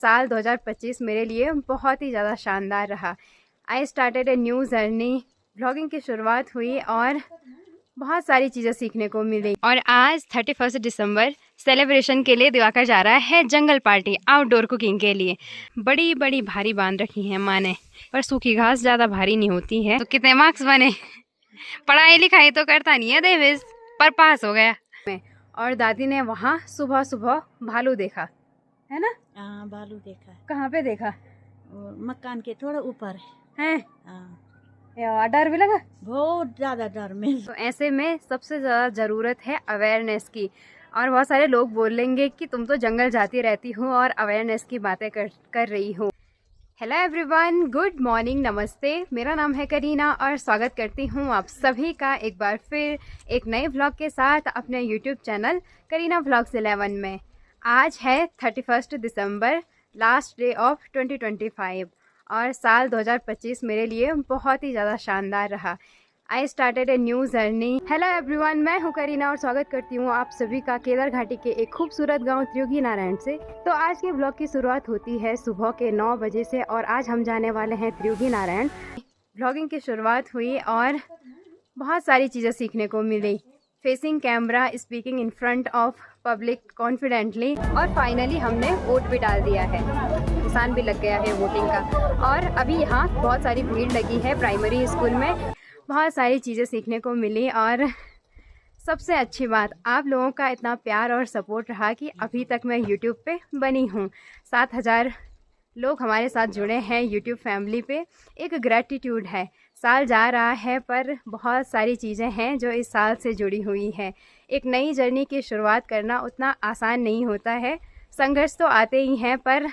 साल 2025 मेरे लिए बहुत ही ज़्यादा शानदार रहा। I started a new journey. Blogging की शुरुआत हुई और बहुत सारी चीज़ें सीखने को मिली। और आज 31 दिसंबर सेलिब्रेशन के लिए दिवाकर जा रहा है जंगल पार्टी आउटडोर कुकिंग के लिए। बड़ी बड़ी भारी बांध रखी है माँ ने, पर सूखी घास ज़्यादा भारी नहीं होती है। तो कितने मार्क्स बने? पढ़ाई लिखाई तो करता नहीं है देवेश, पर पास हो गया। और दादी ने वहाँ सुबह सुबह भालू देखा है ना? हाँ, भालू देखा है। कहाँ पे देखा? मकान के थोड़ा ऊपर है। हाँ। यार डर भी लगा, बहुत ज्यादा डर में। तो ऐसे में सबसे ज़्यादा ज़रूरत है अवेयरनेस की। और बहुत सारे लोग बोलेंगे कि तुम तो जंगल जाती रहती हो और अवेयरनेस की बातें कर रही हो। हेलो एवरीवन, गुड मॉर्निंग, नमस्ते। मेरा नाम है करीना और स्वागत करती हूँ आप सभी का एक बार फिर एक नए व्लॉग के साथ अपने यूट्यूब चैनल करीना व्लॉग्स 11 में। आज है 31 दिसंबर, लास्ट डे ऑफ 2025 और साल 2025 मेरे लिए बहुत ही ज़्यादा शानदार रहा। I started a new journey. Hello everyone, मैं हूँ करीना और स्वागत करती हूँ आप सभी का केदार घाटी के एक खूबसूरत गांव त्रियोगी नारायण से। तो आज के ब्लॉग की शुरुआत होती है सुबह के 9 बजे से और आज हम जाने वाले हैं त्रियोगी नारायण। ब्लॉगिंग की शुरुआत हुई और बहुत सारी चीज़ें सीखने को मिली। Facing camera, speaking in front of public confidently, और फाइनली हमने वोट भी डाल दिया है। निशान भी लग गया है वोटिंग का। और अभी यहाँ बहुत सारी भीड़ लगी है प्राइमरी स्कूल में। बहुत सारी चीज़ें सीखने को मिली और सबसे अच्छी बात आप लोगों का इतना प्यार और सपोर्ट रहा कि अभी तक मैं यूट्यूब पे बनी हूँ। 7,000 लोग हमारे साथ जुड़े हैं यूट्यूब फैमिली पे। एक ग्रैटिट्यूड है। साल जा रहा है पर बहुत सारी चीज़ें हैं जो इस साल से जुड़ी हुई है। एक नई जर्नी की शुरुआत करना उतना आसान नहीं होता है। संघर्ष तो आते ही हैं, पर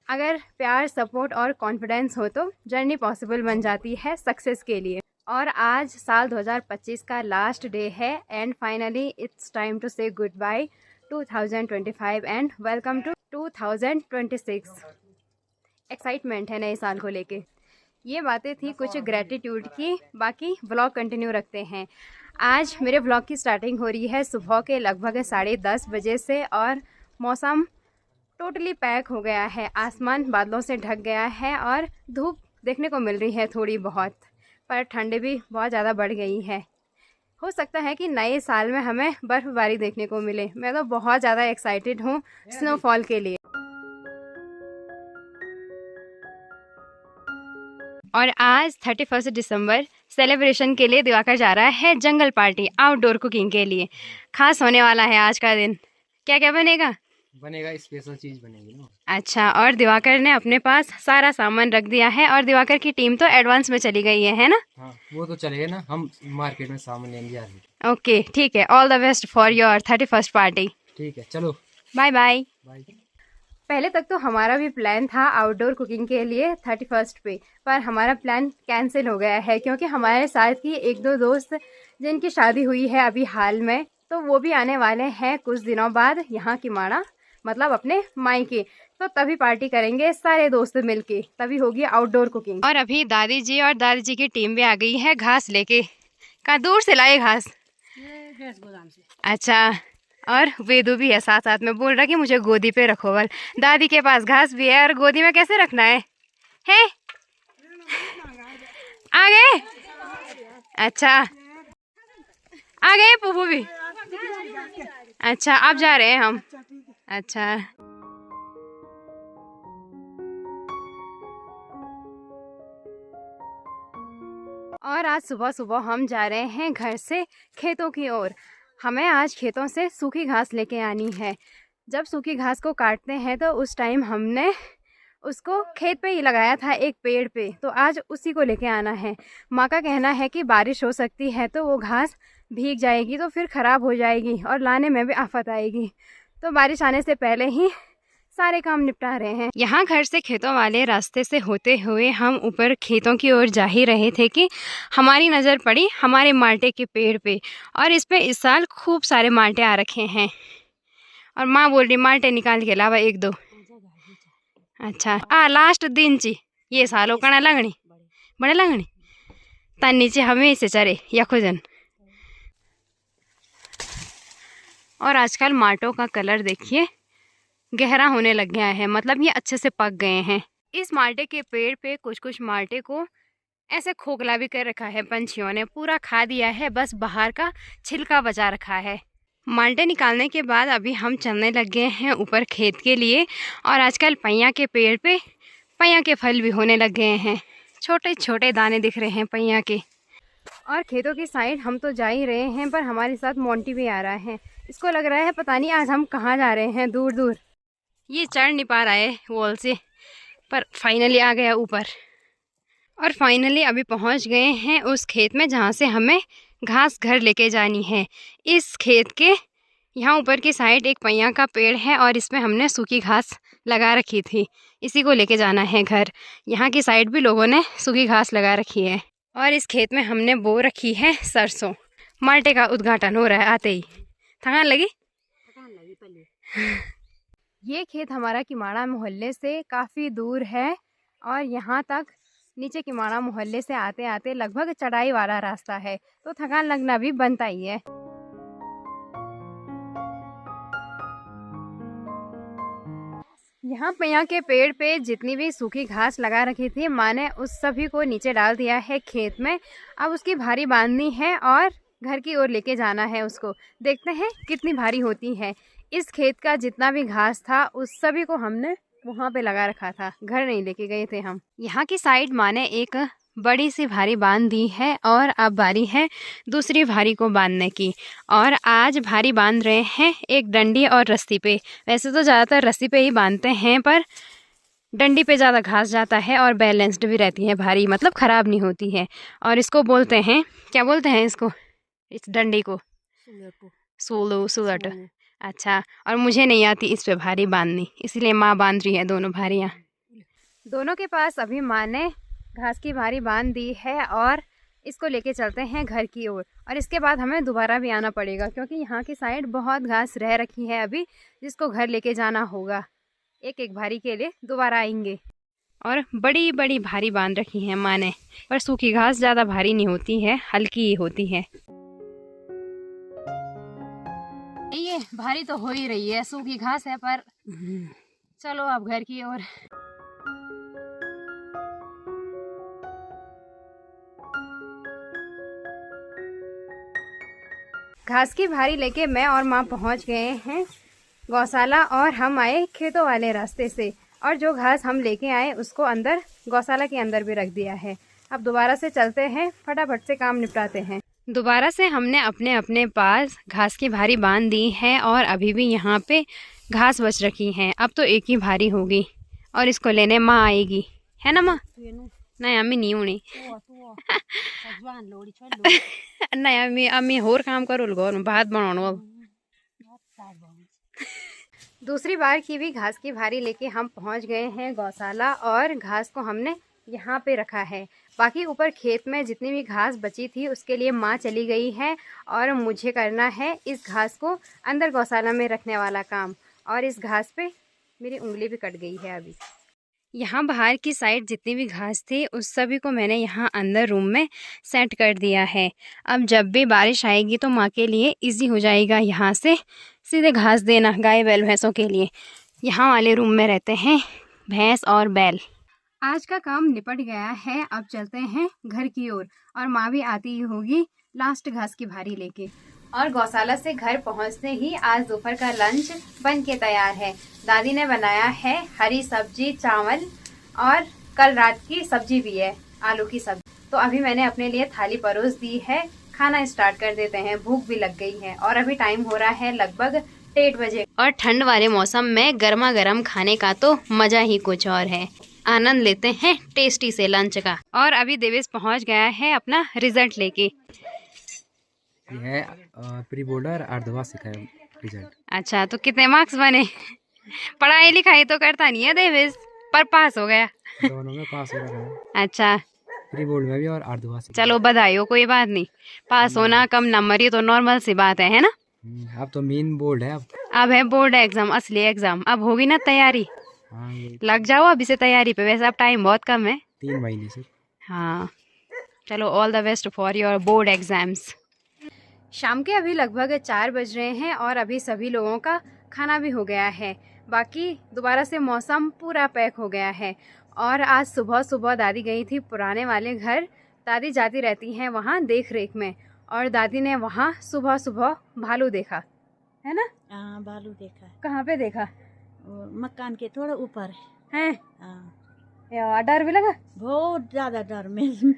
अगर प्यार, सपोर्ट और कॉन्फिडेंस हो तो जर्नी पॉसिबल बन जाती है सक्सेस के लिए। और आज साल 2025 का लास्ट डे है and finally it's time to say goodbye 2025 and welcome to 2026। Excitement है नए साल को लेके। ये बातें थी कुछ ग्रैटिट्यूड की, बाकी व्लॉग कंटिन्यू रखते हैं। आज मेरे व्लॉग की स्टार्टिंग हो रही है सुबह के लगभग 10:30 बजे से और मौसम टोटली पैक हो गया है। आसमान बादलों से ढक गया है और धूप देखने को मिल रही है थोड़ी बहुत, पर ठंड भी बहुत ज़्यादा बढ़ गई है। हो सकता है कि नए साल में हमें बर्फ़बारी देखने को मिले। मैं तो बहुत ज़्यादा एक्साइटेड हूँ स्नोफॉल के लिए। और आज 31 दिसंबर सेलिब्रेशन के लिए दिवाकर जा रहा है जंगल पार्टी आउटडोर कुकिंग के लिए। खास होने वाला है आज का दिन। क्या क्या बनेगा? स्पेशल चीज बनेगी ना। अच्छा, और दिवाकर ने अपने पास सारा सामान रख दिया है और दिवाकर की टीम तो एडवांस में चली गई है ना? हाँ, वो तो चलेगा ना, हम मार्केट में सामान लेने जा रहे हैं। ओके, ठीक है। All the best for your 31st party. ठीक है, चलो बाय बाय। बाय। पहले तक तो हमारा भी प्लान था आउटडोर कुकिंग के लिए 31 पे, पर हमारा प्लान कैंसिल हो गया है क्योंकि हमारे साथ की एक दो दोस्त जिनकी शादी हुई है अभी हाल में, तो वो भी आने वाले हैं कुछ दिनों बाद यहाँ की माड़ा, मतलब अपने मायके। तो तभी पार्टी करेंगे सारे दोस्त मिलके, तभी होगी आउटडोर कुकिंग। और अभी दादी जी और दादी जी की टीम भी आ गई है घास लेके। कहाँ दूर से लाए घास? गोदाम से। अच्छा, और वेदू भी है साथ साथ में, बोल रहा कि मुझे गोदी पे रखो। वाल दादी के पास घास भी है और गोदी में कैसे रखना है? आ गए? अच्छा, आ गए पुप्पू भी? अच्छा, अब जा रहे हैं हम। अच्छा, और आज सुबह सुबह हम जा रहे हैं घर से खेतों की ओर। हमें आज खेतों से सूखी घास लेके आनी है। जब सूखी घास को काटते हैं तो उस टाइम हमने उसको खेत पे ही लगाया था एक पेड़ पे, तो आज उसी को लेके आना है। माँ का कहना है कि बारिश हो सकती है तो वो घास भीग जाएगी तो फिर ख़राब हो जाएगी और लाने में भी आफत आएगी, तो बारिश आने से पहले ही सारे काम निपटा रहे हैं। यहाँ घर से खेतों वाले रास्ते से होते हुए हम ऊपर खेतों की ओर जा ही रहे थे कि हमारी नज़र पड़ी हमारे माल्टे के पेड़ पे, और इस पे इस साल खूब सारे माल्टे आ रखे हैं। और माँ बोल रही माल्टे निकाल के अलावा एक दो। अच्छा, लास्ट दिन ची ये सालों कणा लगनी बड़े लगनी ता नीचे हमें से चरे या खुजन। और आजकल माटों का कलर देखिए गहरा होने लग गया है, मतलब ये अच्छे से पक गए हैं। इस माल्टे के पेड़ पे कुछ कुछ माल्टे को ऐसे खोखला भी कर रखा है, पंछियों ने पूरा खा दिया है, बस बाहर का छिलका बचा रखा है। माल्टे निकालने के बाद अभी हम चलने लग गए हैं ऊपर खेत के लिए। और आजकल पैया के पेड़ पे पैया के फल भी होने लग गए हैं, छोटे छोटे दाने दिख रहे हैं पैया के। और खेतों की साइड हम तो जा ही रहे हैं, पर हमारे साथ मोंटी भी आ रहा है। इसको लग रहा है पता नहीं आज हम कहाँ जा रहे हैं, दूर दूर। ये चढ़ नहीं पा रहा है वॉल से, पर फाइनली आ गया ऊपर। और फाइनली अभी पहुंच गए हैं उस खेत में जहाँ से हमें घास घर लेके जानी है। इस खेत के यहाँ ऊपर की साइड एक पैया का पेड़ है और इसमें हमने सूखी घास लगा रखी थी, इसी को लेके जाना है घर। यहाँ की साइड भी लोगों ने सूखी घास लगा रखी है। और इस खेत में हमने बो रखी है सरसों। माल्टे का उद्घाटन हो रहा है आते ही। थकान लगी ये खेत हमारा किमाड़ा मोहल्ले से काफ़ी दूर है और यहाँ तक नीचे किमाड़ा मोहल्ले से आते आते लगभग चढ़ाई वाला रास्ता है, तो थकान लगना भी बनता ही है। यहाँ पैया के पेड़ पे जितनी भी सूखी घास लगा रखी थी माँ ने उस सभी को नीचे डाल दिया है खेत में। अब उसकी भारी बांधनी है और घर की ओर लेके जाना है उसको। देखते हैं कितनी भारी होती है। इस खेत का जितना भी घास था उस सभी को हमने वहाँ पे लगा रखा था, घर नहीं लेके गए थे हम। यहाँ की साइड माँ ने एक बड़ी सी भारी बांध दी है और अब बारी है दूसरी भारी को बांधने की। और आज भारी बांध रहे हैं एक डंडी और रस्सी पे। वैसे तो ज़्यादातर रस्सी पे ही बांधते हैं, पर डंडी पे ज़्यादा घास जाता है और बैलेंस्ड भी रहती है भारी, मतलब ख़राब नहीं होती है। और इसको बोलते हैं, क्या बोलते हैं इसको, इस डंडी को? सुलट। अच्छा, और मुझे नहीं आती इस पे भारी बांधनी, इसलिए माँ बांध रही है दोनों भारियाँ। दोनों के पास अभी माँ ने घास की भारी बांध दी है और इसको लेके चलते हैं घर की ओर। और इसके बाद हमें दोबारा भी आना पड़ेगा क्योंकि यहाँ की साइड बहुत घास रह रखी है अभी, जिसको घर लेके जाना होगा। एक एक भारी के लिए दोबारा आएंगे। और बड़ी बड़ी भारी बांध रखी है माँ ने, पर सूखी घास ज़्यादा भारी नहीं होती है, हल्की ही होती है। ये भारी तो हो ही रही है, सूखी घास है, पर चलो अब घर की ओर। घास की भारी लेके मैं और माँ पहुँच गए हैं गौशाला और हम आए खेतों वाले रास्ते से। और जो घास हम लेके आए उसको अंदर गौशाला के अंदर भी रख दिया है। अब दोबारा से चलते हैं, फटाफट से काम निपटाते हैं। दोबारा से हमने अपने अपने पास घास की भारी बांध दी है और अभी भी यहाँ पे घास बच रखी है। अब तो एक ही भारी होगी और इसको लेने माँ आएगी, है ना माँ? नहीं अम्मी नहीं होनी नहीं अम्मी होर काम करो घर भात बनाओ। दूसरी बार की भी घास की भारी लेके हम पहुंच गए हैं गौशाला और घास को हमने यहाँ पे रखा है। बाकी ऊपर खेत में जितनी भी घास बची थी उसके लिए माँ चली गई है और मुझे करना है इस घास को अंदर गौशाला में रखने वाला काम। और इस घास पे मेरी उंगली भी कट गई है अभी। यहाँ बाहर की साइड जितनी भी घास थी उस सभी को मैंने यहाँ अंदर रूम में सेट कर दिया है। अब जब भी बारिश आएगी तो माँ के लिए इजी हो जाएगा यहाँ से सीधे घास देना गाय बैल भैंसों के लिए। यहाँ वाले रूम में रहते हैं भैंस और बैल। आज का काम निपट गया है, अब चलते हैं घर की ओर और माँ भी आती ही होगी लास्ट घास की भारी लेके। और गौशाला से घर पहुँचते ही आज दोपहर का लंच बन के तैयार है। दादी ने बनाया है हरी सब्जी, चावल और कल रात की सब्जी भी है, आलू की सब्जी। तो अभी मैंने अपने लिए थाली परोस दी है, खाना स्टार्ट कर देते हैं, भूख भी लग गई है। और अभी टाइम हो रहा है लगभग 1:30 बजे। और ठंड वाले मौसम में गर्मा गर्म खाने का तो मजा ही कुछ और है। आनंद लेते हैं टेस्टी से लंच का। और अभी देवेश पहुंच गया है अपना रिजल्ट लेके। ये प्री बोर्ड और अर्धवार्षिक है रिजल्ट। अच्छा, तो कितने मार्क्स बने? पढ़ाई लिखाई तो करता नहीं है देवेश, पर पास हो गया। दोनों में पास हो रहा है। अच्छा, प्री बोर्ड में भी और अर्धवार्षिक। चलो बधाई हो, कोई बात नहीं। पास होना कम नंबर ये तो नॉर्मल सी बात है ना? अब तो मेन बोर्ड है। अब है बोर्ड एग्जाम, असली एग्जाम। अब होगी ना तैयारी? हाँ, लग जाओ अभी से तैयारी पे। वैसे अब टाइम बहुत कम है, 3 महीने से। हाँ, चलो all the best for your board exams. शाम के अभी लगभग 4 बज रहे हैं और अभी सभी लोगों का खाना भी हो गया है। बाकी दोबारा से मौसम पूरा पैक हो गया है। और आज सुबह सुबह दादी गई थी पुराने वाले घर। दादी जाती रहती हैं वहाँ देख रेख में, और दादी ने वहाँ सुबह सुबह भालू देखा है ना। हाँ, भालू देखा है। कहाँ पे देखा? वो मकान के थोड़ा ऊपर है। हाँ, यार डर भी लगा? बहुत ज्यादा डर में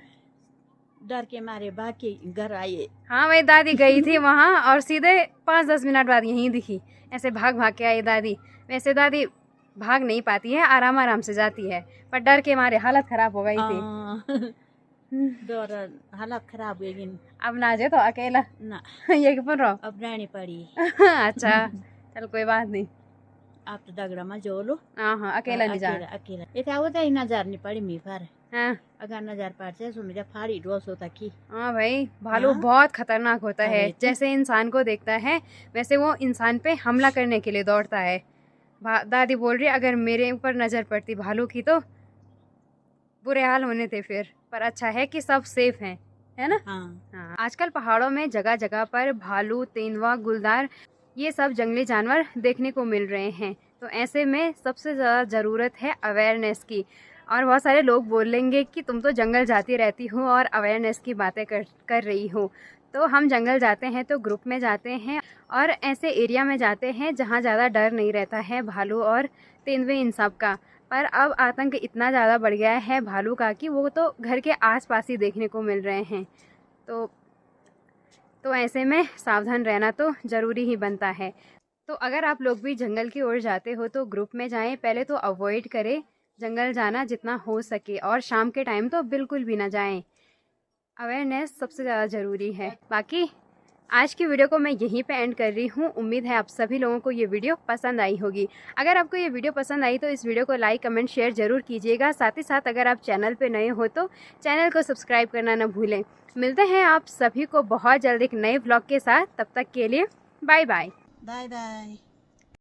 डर के मारे भाग के घर आए। हाँ वही दादी गई थी वहाँ और सीधे 5-10 मिनट बाद यहीं दिखी। ऐसे भाग भाग के आई दादी। वैसे दादी भाग नहीं पाती है, आराम आराम से जाती है, पर डर के मारे हालत खराब हो गई थी। डर हालत खराब हुई लेकिन अब ना जाए तो अकेला ना, ये क्यों रहो? अब रहनी पड़ी। अच्छा चल कोई बात नहीं। आप तो दगड़ा में जो लो। हाँ अकेला नहीं जा। अकेला इतना होता ही नजर नहीं पड़ी मी पर। हाँ अगर नजर पड़ जाए तो मेरा फाड़ी डोस होता की। हाँ भाई भालू हाँ? बहुत खतरनाक होता है। अरे जैसे इंसान को देखता है वैसे वो इंसान पे हमला करने के लिए दौड़ता है। दादी बोल रही अगर मेरे ऊपर नजर पड़ती भालू की तो बुरे हाल होने थे फिर। पर अच्छा है कि सब सेफ हैं, है ना। हाँ आजकल पहाड़ों में जगह जगह पर भालू, तेंदुआ, गुलदार ये सब जंगली जानवर देखने को मिल रहे हैं। तो ऐसे में सबसे ज़्यादा ज़रूरत है अवेयरनेस की। और बहुत सारे लोग बोलेंगे कि तुम तो जंगल जाती रहती हो और अवेयरनेस की बातें कर रही हो। तो हम जंगल जाते हैं तो ग्रुप में जाते हैं और ऐसे एरिया में जाते हैं जहाँ ज़्यादा डर नहीं रहता है भालू और तेंदुए इन सब का। पर अब आतंक इतना ज़्यादा बढ़ गया है भालू का कि वो तो घर के आसपास ही देखने को मिल रहे हैं। तो ऐसे में सावधान रहना तो ज़रूरी ही बनता है। तो अगर आप लोग भी जंगल की ओर जाते हो तो ग्रुप में जाएं। पहले तो अवॉइड करें जंगल जाना जितना हो सके, और शाम के टाइम तो बिल्कुल भी ना जाएं। अवेयरनेस सबसे ज़्यादा ज़रूरी है। बाकी आज की वीडियो को मैं यहीं पे एंड कर रही हूँ। उम्मीद है आप सभी लोगों को ये वीडियो पसंद आई होगी। अगर आपको ये वीडियो पसंद आई तो इस वीडियो को लाइक, कमेंट, शेयर ज़रूर कीजिएगा। साथ ही साथ अगर आप चैनल पे नए हो तो चैनल को सब्सक्राइब करना ना भूलें। मिलते हैं आप सभी को बहुत जल्द एक नए व्लॉग के साथ। तब तक के लिए बाय बाय। Bye bye.